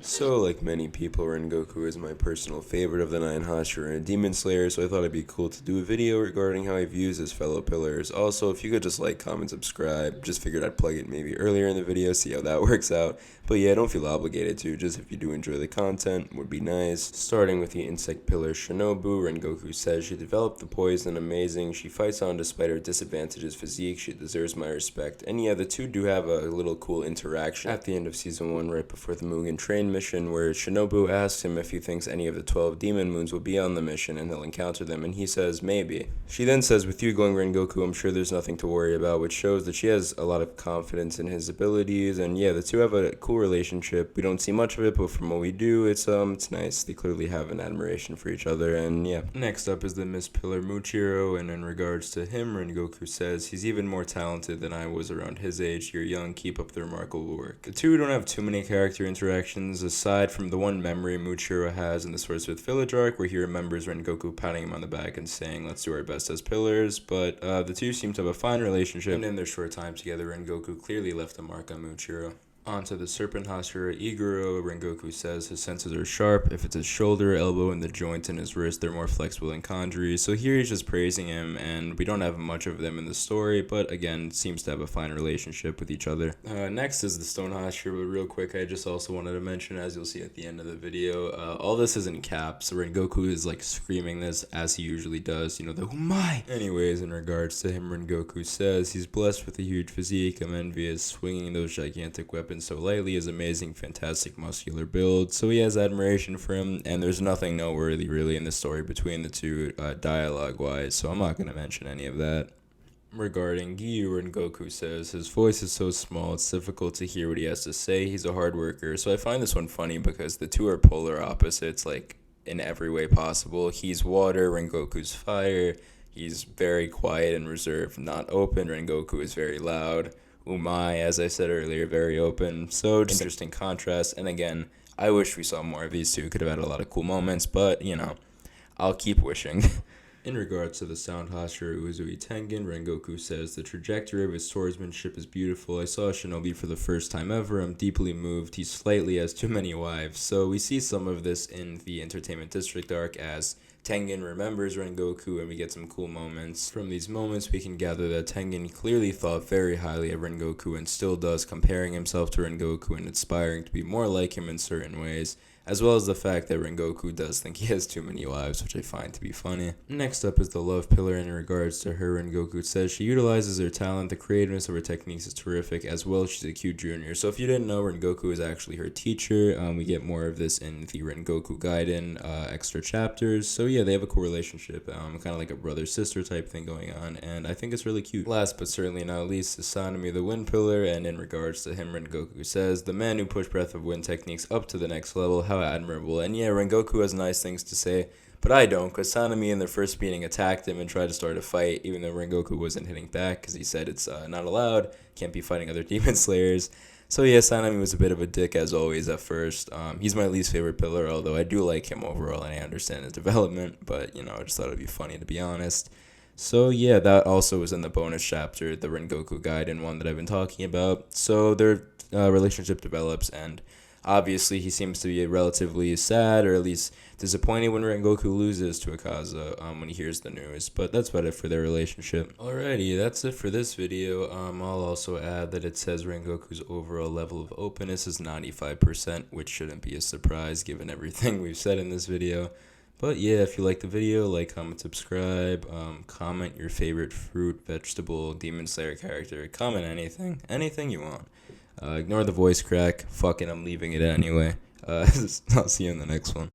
So, like many people, Rengoku is my personal favorite of the 9 Hashira and Demon Slayer, so I thought it'd be cool to do a video regarding how he views his fellow pillars. Also, if you could just like, comment, subscribe, just figured I'd plug it maybe earlier in the video, see how that works out. But yeah, don't feel obligated to, just if you do enjoy the content, would be nice. Starting with the insect pillar Shinobu, Rengoku says she developed the poison amazing, she fights on despite her disadvantages physique, she deserves my respect. And yeah, the two do have a little cool interaction at the end of season 1 right before the Mugen Train mission, where Shinobu asks him if he thinks any of the 12 demon moons will be on the mission and he'll encounter them, and he says maybe. She then says, with you going Rengoku, I'm sure there's nothing to worry about, which shows that she has a lot of confidence in his abilities, and yeah, the two have a cool relationship. We don't see much of it, but from what we do, it's nice. They clearly have an admiration for each other, and yeah. Next up is the Mist Pillar Muchiro, and in regards to him, Rengoku says, he's even more talented than I was around his age. You're young, keep up the remarkable work. The two don't have too many character interactions, aside from the one memory Muchiro has in the Swordsmith Village arc, where he remembers Rengoku patting him on the back and saying, let's do our best as pillars, but the two seem to have a fine relationship, and in their short time together, Rengoku clearly left a mark on Muchiro. Onto the Serpent Hashira Iguro, Rengoku says his senses are sharp. If it's his shoulder, elbow, and the joints in his wrist, they're more flexible than Kanji. So here he's just praising him, and we don't have much of them in the story, but again, seems to have a fine relationship with each other. Next is the Stone Hashira, but real quick, I just also wanted to mention, as you'll see at the end of the video, all this is in caps, so Rengoku is like screaming this as he usually does, you know, the "Umai!" Anyways, in regards to him, Rengoku says he's blessed with a huge physique. I'm envious, swinging those gigantic weapons so lightly is amazing, fantastic muscular build, so he has admiration for him, and there's nothing noteworthy really in the story between the two dialogue wise, so I'm not going to mention any of that. Regarding Giyu, Rengoku says his voice is so small it's difficult to hear what he has to say. He's a hard worker, so I find this one funny because the two are polar opposites, like in every way possible. He's water, Rengoku's fire. He's very quiet and reserved, not open. Rengoku is very loud. Umai, as I said earlier, very open. So just interesting contrast. And again, I wish we saw more of these two. Could have had a lot of cool moments, but you know, I'll keep wishing. In regards to the Sound Hashira Uzui Tengen, Rengoku says the trajectory of his swordsmanship is beautiful. I saw a shinobi for the first time ever. I'm deeply moved. He slightly has too many wives. So we see some of this in the Entertainment District arc as Tengen remembers Rengoku, and we get some cool moments. From these moments, we can gather that Tengen clearly thought very highly of Rengoku and still does, comparing himself to Rengoku and aspiring to be more like him in certain ways, as well as the fact that Rengoku does think he has too many wives, which I find to be funny. Next up is the love pillar. In regards to her, Rengoku says she utilizes her talent, the creativeness of her techniques is terrific, as well as she's a cute junior. So if you didn't know, Rengoku is actually her teacher. We get more of this in the Rengoku Gaiden extra chapters. So yeah, they have a cool relationship, kind of like a brother-sister type thing going on, and I think it's really cute. Last but certainly not least is Sanemi, the wind pillar, and in regards to him, Rengoku says, the man who pushed Breath of Wind techniques up to the next level, how admirable. And yeah, Rengoku has nice things to say, but I don't, because Sanemi in their first meeting attacked him and tried to start a fight, even though Rengoku wasn't hitting back, because he said it's not allowed, can't be fighting other demon slayers. So yeah, Sanemi was a bit of a dick as always at first. He's my least favorite pillar, although I do like him overall and I understand his development, but you know, I just thought it'd be funny to be honest. So yeah, that also was in the bonus chapter, the Rengoku Gaiden one that I've been talking about. So their relationship develops, and obviously he seems to be relatively sad, or at least disappointed when Rengoku loses to Akaza when he hears the news. But that's about it for their relationship. Alrighty, that's it for this video. I'll also add that it says Rengoku's overall level of openness is 95%, which shouldn't be a surprise given everything we've said in this video. But yeah, if you like the video, like, comment, subscribe, comment your favorite fruit, vegetable, demon slayer character, comment anything you want. Ignore the voice crack, fucking I'm leaving it anyway. I'll see you in the next one.